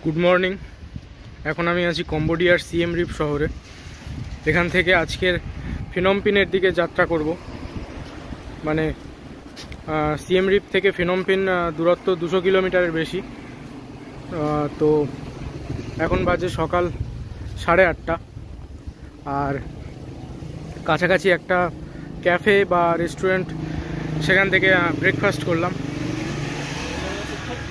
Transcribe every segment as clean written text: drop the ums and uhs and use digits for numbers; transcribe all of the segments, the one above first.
Good morning. এখন আমি আছি কম্বোডিয়ার সিএম রিপ শহরে। এখান থেকে আজকের ফিনম পেনের দিকে যাত্রা করব। মানে সিএম রিপ থেকে ফিনম পেন দূরত্ব 200 কিলোমিটারের বেশি। তো এখন বাজে সকাল 8:30, আর কাছাকাছি একটা ক্যাফে বা রেস্টুরেন্ট, সেখান থেকে ব্রেকফাস্ট করলাম।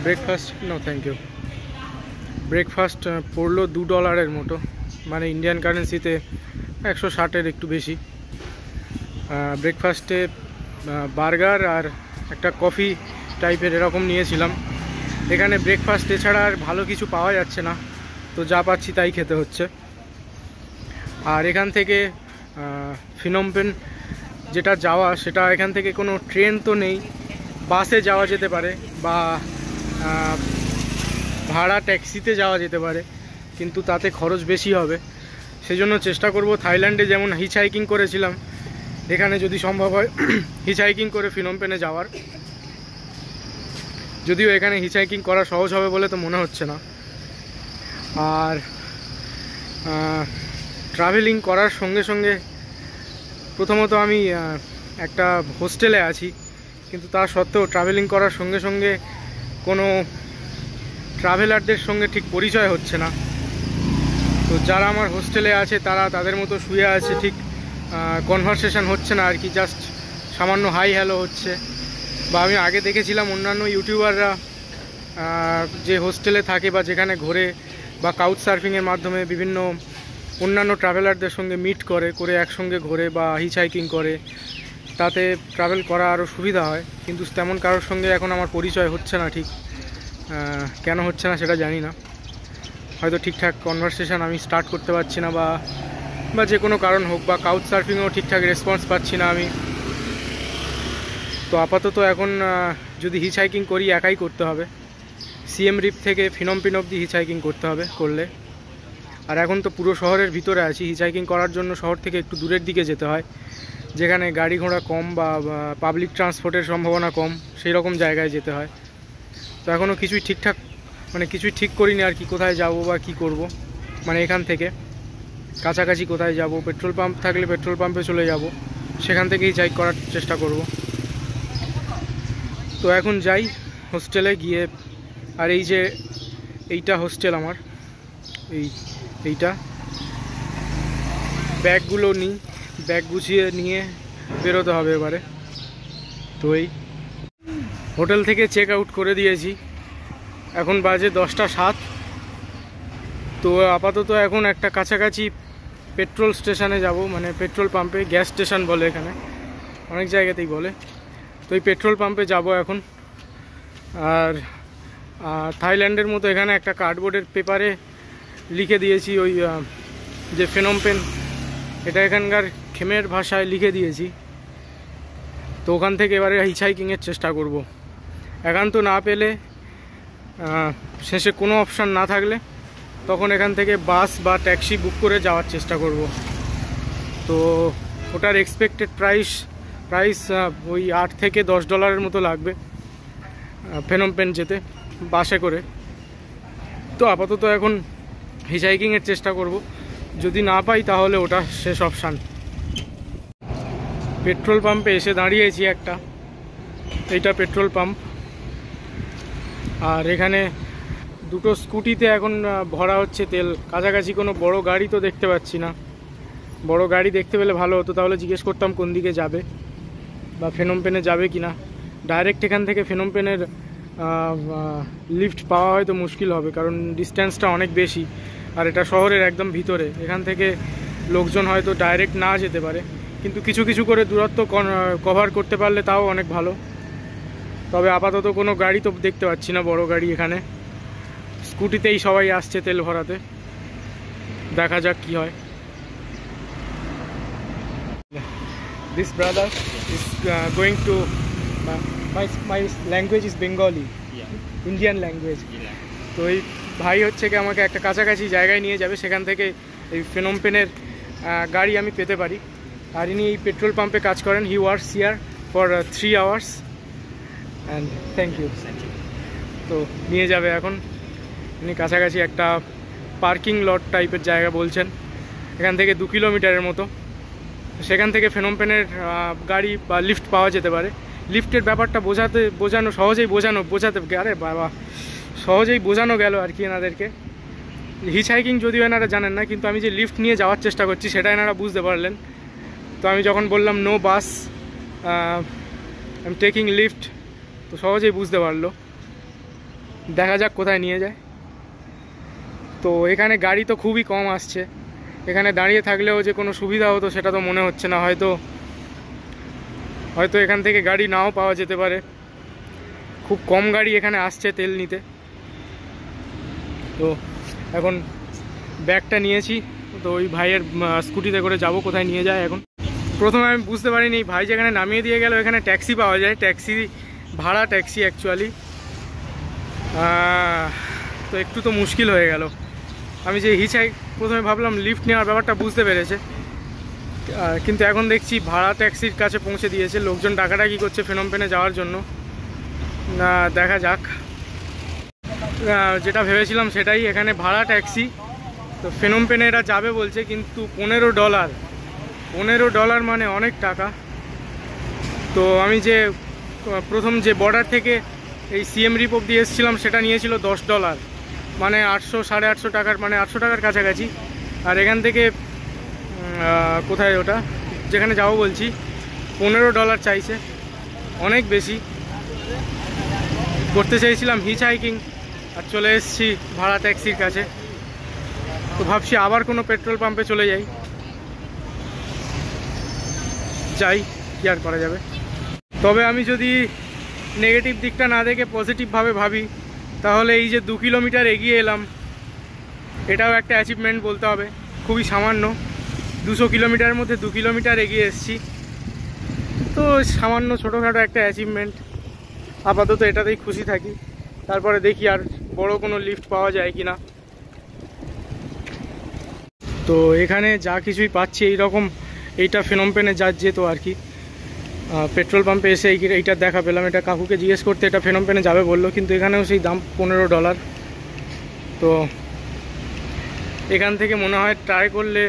Breakfast thank you. ব্রেকফাস্ট পড়লো $2 মতো, মানে ইন্ডিয়ান কারেন্সিতে 160-এর একটু বেশি। ব্রেকফাস্টে বার্গার আর একটা কফি টাইপের এরকম নিয়েছিলাম। এখানে ব্রেকফাস্ট এছাড়া আর ভালো কিছু পাওয়া যাচ্ছে না, তো যা পাচ্ছি তাই খেতে হচ্ছে। আর এখান থেকে ফিনম পেন যেটা যাওয়া, সেটা এখান থেকে কোনো ট্রেন তো নেই, বাসে যাওয়া যেতে পারে বা ভাড়া ট্যাক্সিতে যাওয়া যেতে পারে, কিন্তু তাতে খরচ বেশি হবে। সেজন্য চেষ্টা করব থাইল্যান্ডে যেমন হিচ হাইকিং করেছিলাম, এখানে যদি সম্ভব হয় হিচ হাইকিং করে ফিনম পেনে যাওয়ার। যদিও এখানে হিচ হাইকিং করা সহজ হবে বলে তো মনে হচ্ছে না। আর ট্রাভেলিং করার সঙ্গে সঙ্গে প্রথমত আমি একটা হোস্টেলে আছি, কিন্তু তা সত্ত্বেও ট্রাভেলিং করার সঙ্গে সঙ্গে কোনো ট্রাভেলারদের সঙ্গে ঠিক পরিচয় হচ্ছে না। তো যারা আমার হোস্টেলে আছে তারা তাদের মতো শুয়ে আছে, ঠিক কনভারসেশন হচ্ছে না আর কি, জাস্ট সামান্য হাই হ্যালো হচ্ছে। বা আমি আগে দেখেছিলাম অন্যান্য ইউটিউবাররা যে হোস্টেলে থাকে বা যেখানে ঘোরে বা কাউচ সার্ফিংয়ের মাধ্যমে বিভিন্ন অন্যান্য ট্রাভেলারদের সঙ্গে মিট করে একসঙ্গে ঘোরে বা হিচ হাইকিং করে, তাতে ট্রাভেল করা আরও সুবিধা হয়। কিন্তু তেমন কারোর সঙ্গে এখন আমার পরিচয় হচ্ছে না। ঠিক কেন হচ্ছে না সেটা জানি না, হয়তো ঠিকঠাক কনভারসেশন আমি স্টার্ট করতে পারছি না, বা যে কোনো কারণ হোক, বা কাউচ সার্ফিংও ঠিকঠাক রেসপন্স পাচ্ছি না আমি। তো আপাতত এখন যদি হিচ হাইকিং করি একাই করতে হবে, সিএম রিপ থেকে ফিনম পেন অবধি হিচ হাইকিং করতে হবে করলে। আর এখন তো পুরো শহরের ভিতরে আছি, হিচ হাইকিং করার জন্য শহর থেকে একটু দূরের দিকে যেতে হয়, যেখানে গাড়ি ঘোড়া কম বা পাবলিক ট্রান্সপোর্টের সম্ভাবনা কম, সেই রকম জায়গায় যেতে হয়। তো এখনও কিছুই ঠিক করিনি আর কি, কোথায় যাব বা কি করব। মানে এখান থেকে কাছাকাছি কোথায় যাব, পেট্রোল পাম্প থাকলে পেট্রোল পাম্পে চলে যাব, সেখান থেকেই হাইক করার চেষ্টা করব। তো এখন যাই হোস্টেলে গিয়ে। আর এই যে এইটা হোস্টেল আমার, এইটা ব্যাগগুলো নিই, ব্যাগ গুছিয়ে নিয়ে বেরোতে হবে এবারে। তো এই হোটেল থেকে চেক আউট করে দিয়েছি, এখন বাজে 10টা 7। তো আপাতত এখন একটা কাছাকাছি পেট্রোল স্টেশনে যাব, মানে পেট্রোল পাম্পে, গ্যাস স্টেশন বলে এখানে, অনেক জায়গাতেই বলে। তো এই পেট্রোল পাম্পে যাব এখন। আর থাইল্যান্ডের মতো এখানে একটা কার্ডবোর্ডের পেপারে লিখে দিয়েছি ওই যে ফিনম পেন, এটা এখানকার খেমের ভাষায় লিখে দিয়েছি। তো ওখান থেকে এবারে হিচ হাইকিংয়ের চেষ্টা করব। একান্ত না পেলে, শেষে কোনো অপশান না থাকলে, তখন এখান থেকে বাস বা ট্যাক্সি বুক করে যাওয়ার চেষ্টা করব। তো ওটার এক্সপেক্টেড প্রাইস ওই $8 থেকে $10 মতো লাগবে ফিনম পেন যেতে বাসে করে। তো আপাতত এখন হিচ হাইকিংয়ের চেষ্টা করব, যদি না পাই তাহলে ওটা শেষ অপশান। পেট্রোল পাম্পে এসে দাঁড়িয়েছি একটা, এইটা পেট্রোল পাম্প। আর এখানে দুটো স্কুটিতে এখন ভরা হচ্ছে তেল। কাছাকাছি কোনো বড় গাড়ি তো দেখতে পাচ্ছি না, বড় গাড়ি দেখতে পেলে ভালো হতো, তাহলে জিজ্ঞেস করতাম কোন দিকে যাবে বা ফিনম পেনে যাবে কি না। ডাইরেক্ট এখান থেকে ফিনম পেনের লিফট পাওয়া হয়তো মুশকিল হবে, কারণ ডিস্ট্যান্সটা অনেক বেশি, আর এটা শহরের একদম ভিতরে। এখান থেকে লোকজন হয়তো ডাইরেক্ট না যেতে পারে, কিন্তু কিছু কিছু করে দূরত্ব কভার করতে পারলে তাও অনেক ভালো। তবে আপাতত কোনো গাড়ি তো দেখতে পাচ্ছি না, বড় গাড়ি। এখানে স্কুটিতেই সবাই আসছে তেল ভরাতে, দেখা যাক কি হয়। This brother is going to my language is Bengali, Indian language. তো এই ভাই হচ্ছে কি আমাকে একটা কাছাকাছি জায়গায় নিয়ে যাবে, সেখান থেকে এই ফিনম পেনের গাড়ি আমি পেতে পারি। আর ইনি এই পেট্রোল পাম্পে কাজ করেন, he works here for 3 hours and thank you. তো নিয়ে যাবে এখন, উনি কাছাকাছি একটা পার্কিং লট টাইপের জায়গা বলছেন, এখান থেকে 2 কিলোমিটারের মতো। সেখান থেকে ফেনম পেনের গাড়ি বা লিফট পাওয়া যেতে পারে। লিফটের ব্যাপারটা সহজেই বোঝানো গেল আর কি এনাদেরকে। হিচ হাইকিং যদিও এনারা জানেন না, কিন্তু আমি যে লিফট নিয়ে যাওয়ার চেষ্টা করছি সেটা এনারা বুঝতে পারলেন। তো আমি যখন বললাম no bus, I am taking lift, তো সহজেই বুঝতে পারলো। দেখা যাক কোথায় নিয়ে যায়। তো এখানে গাড়ি তো খুবই কম আসছে, এখানে দাঁড়িয়ে থাকলেও যে কোনো সুবিধা হতো সেটা তো মনে হচ্ছে না। হয়তো এখান থেকে গাড়ি নাও পাওয়া যেতে পারে, খুব কম গাড়ি এখানে আসছে তেল নিতে। তো এখন ব্যাগটা নিয়েছি, তো ওই ভাইয়ের স্কুটিতে করে যাব কোথায় নিয়ে যায়। এখন প্রথমে আমি বুঝতে পারিনি, ভাই যেখানে নামিয়ে দিয়ে গেল এখানে ট্যাক্সি পাওয়া যায়, ভাড়া ট্যাক্সি অ্যাকচুয়ালি। তো একটু তো মুশকিল হয়ে গেল। আমি যে প্রথমে ভাবলাম লিফট নেওয়ার ব্যাপারটা বুঝতে পেরেছে, কিন্তু এখন দেখছি ভাড়া ট্যাক্সির কাছে পৌঁছে দিয়েছে। লোকজন ডাকাডাকি করছে ফেনম পেনে যাওয়ার জন্য। দেখা যাক, যেটা ভেবেছিলাম সেটাই, এখানে ভাড়া ট্যাক্সি। তো ফেনম পেনে এরা যাবে বলছে, কিন্তু $15 মানে অনেক টাকা। তো আমি যে প্রথম যে বর্ডার থেকে এই সিএম রিপ অব্দি এসেছিলাম সেটা নিয়েছিল $10, মানে 800-850 টাকার, মানে 800 টাকার কাছাকাছি। আর এখান থেকে কোথায় ওটা যেখানে যাবো বলছি $15 চাইছে, অনেক বেশি। করতে চাইছিলাম হিচ হাইকিং, আর চলে এসেছি ভাড়া ট্যাক্সির কাছে। তো ভাবছি আবার কোনো পেট্রোল পাম্পে চলে যাই কি আর করা যাবে। তবে আমি যদি নেগেটিভ দিকটা না দেখে পজিটিভভাবে ভাবি, তাহলে এই যে 2 কিলোমিটার এগিয়ে এলাম, এটাও একটা অ্যাচিভমেন্ট বলতে হবে। খুবই সামান্য, 200 কিলোমিটারের মধ্যে 2 কিলোমিটার এগিয়ে এসেছি, তো সামান্য ছোটোখাটো একটা অ্যাচিভমেন্ট। আপাতত এটাতেই খুশি থাকি, তারপরে দেখি আর বড় কোনো লিফট পাওয়া যায় কি না। তো এখানে যা কিছুই পাচ্ছি এইটা ফেনম পেনে যা যেত আর কি। পেট্রোল পাম্পে এসে এইটা দেখা পেলাম, এটা কাকুকে জিজ্ঞেস করতে এটা ফেনম পেনে যাবে বললো, কিন্তু এখানেও সেই দাম $15। তো এখান থেকে মনে হয় ট্রাই করলে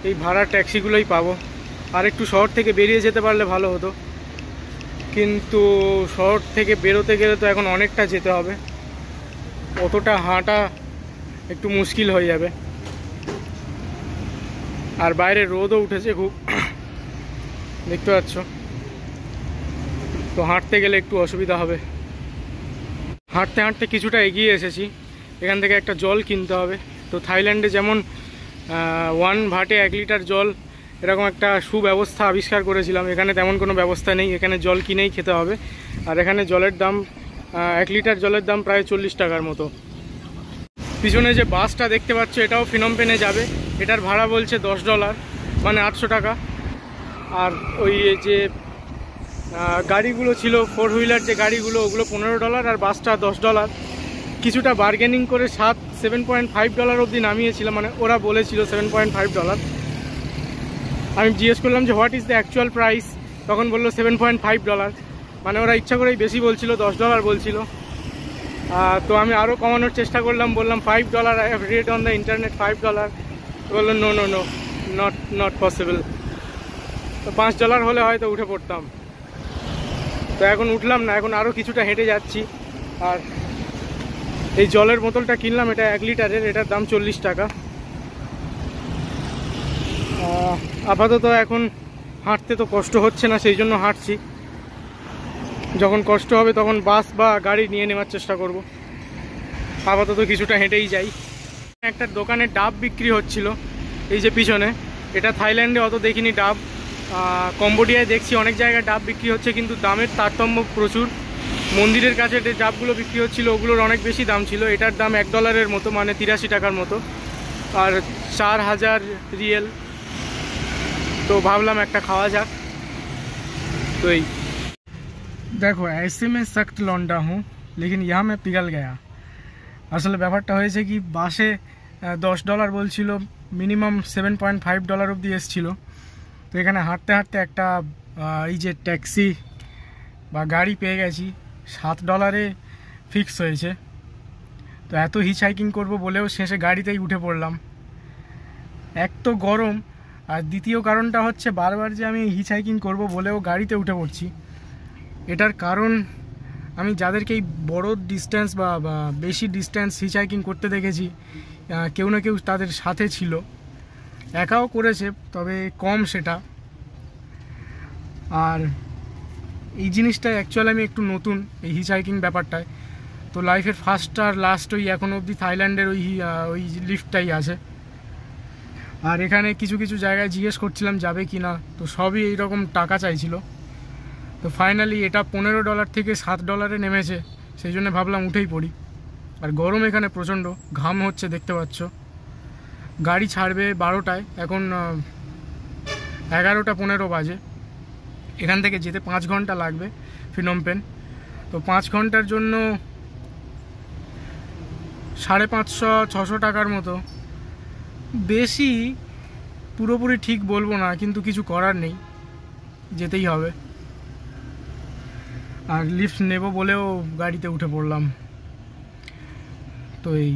এই ভাড়া ট্যাক্সিগুলোই পাবো। আর একটু শহর থেকে বেরিয়ে যেতে পারলে ভালো হতো, কিন্তু শহর থেকে বেরোতে গেলে তো এখন অনেকটা যেতে হবে, অতটা হাঁটা একটু মুশকিল হয়ে যাবে। আর বাইরে রোদও উঠেছে খুব, দেখতে পাচ্ছ। তো হাঁটতে গেলে একটু অসুবিধা হবে। হাঁটতে হাঁটতে কিছুটা এগিয়ে এসেছি, এখান থেকে একটা জল কিনতে হবে। তো থাইল্যান্ডে যেমন 1 ভাটে 1 লিটার জল, এরকম একটা সুব্যবস্থা আবিষ্কার করেছিলাম, এখানে তেমন কোনো ব্যবস্থা নেই, এখানে জল কিনেই খেতে হবে। আর এখানে জলের দাম 1 লিটার জলের দাম প্রায় 40 টাকার মতো। পিছনে যে বাসটা দেখতে পাচ্ছ এটাও ফেনম পেনে যাবে, এটার ভাড়া বলছে $10, মানে 800 টাকা। আর ওই যে গাড়িগুলো ছিল 4 হুইলার যে গাড়িগুলো, ওগুলো $15, আর বাসটা $10। কিছুটা বার্গেনিং করে $7.5 অবধি নামিয়েছিলাম, মানে ওরা বলেছিল $7.5। আমি জিজ্ঞেস করলাম যে what is the actual price, তখন বললো $7.5, মানে ওরা ইচ্ছা করেই বেশি বলছিল, $10 বলছিল। তো আমি আরও কমানোর চেষ্টা করলাম, বললাম $5, I have read on the internet $5। বললো নো নট পসিবল। তো $5 হলে হয়তো উঠে পড়তাম, তো এখন উঠলাম না, এখন আরও কিছুটা হেঁটে যাচ্ছি। আর এই জলের বোতলটা কিনলাম, এটা 1 লিটারের, এটার দাম $40 টাকা। আপাতত এখন হাঁটতে তো কষ্ট হচ্ছে না, সেই জন্য হাঁটছি। যখন কষ্ট হবে তখন বাস বা গাড়ি নিয়ে নেওয়ার চেষ্টা করব। আপাতত কিছুটা হেঁটেই যাই। একটা দোকানে ডাব বিক্রি হচ্ছিল, এই যে পিছনে, এটা থাইল্যান্ডে অত দেখিনি ডাব। কম্বোডিয়ায় দেখছি অনেক জায়গায় ডাব বিক্রি হচ্ছে, কিন্তু দামের তারতম্য প্রচুর। মন্দিরের কাছে যে ডাবগুলো বিক্রি হচ্ছিল ওগুলোর অনেক বেশি দাম ছিল, এটার দাম $1 মতো, মানে 83 টাকার মতো, আর 4000 রিয়েল। তো ভাবলাম একটা খাওয়া যাক। তো এই দেখো, ऐसे में सख्त लौंडा हूँ लेकिन यहाँ मैं पिघल गया। আসলে ব্যাপারটা হয়েছে কি, বাসে $10 বলছিল, মিনিমাম $7.5 অবধি এসেছিলো। তো এখানে হাঁটতে হাঁটতে একটা এই যে ট্যাক্সি বা গাড়ি পেয়ে গেছি, $7 ফিক্স হয়েছে। তো এত হিচ হাইকিং করবো বলেও শেষে গাড়িতেই উঠে পড়লাম। এক তো গরম, আর দ্বিতীয় কারণটা হচ্ছে বারবার যে আমি হিচ হাইকিং করবো বলেও গাড়িতে উঠে পড়ছি। এটার কারণ আমি যাদেরকে এই বড় ডিস্ট্যান্স বা বেশি ডিস্ট্যান্স হিচ হাইকিং করতে দেখেছি, কেউ না কেউ তাদের সাথে ছিল, একাও করেছে তবে কম সেটা। আর এই জিনিসটা অ্যাকচুয়ালি আমি একটু নতুন এই হিচ হাইকিং ব্যাপারটায়। তো লাইফের ফার্স্ট আর লাস্ট ওই এখনও অবধি থাইল্যান্ডের ওই লিফটটাই আছে। আর এখানে কিছু কিছু জায়গায় জিজ্ঞেস করছিলাম যাবে কি না, তো সবই এইরকম টাকা চাইছিল। তো ফাইনালি এটা $15 থেকে $7 নেমেছে, সেই জন্য ভাবলাম উঠেই পড়ি। আর গরম এখানে প্রচণ্ড, ঘাম হচ্ছে দেখতে পাচ্ছ। গাড়ি ছাড়বে 12টায়, এখন 11:15 বাজে। এখান থেকে যেতে 5 ঘন্টা লাগবে ফিনম পেন। তো 5 ঘন্টার জন্য 550-600 টাকার মতো, বেশি পুরোপুরি ঠিক বলবো না, কিন্তু কিছু করার নেই, যেতেই হবে। আর লিফট নেব বলেও গাড়িতে উঠে পড়লাম। তো এই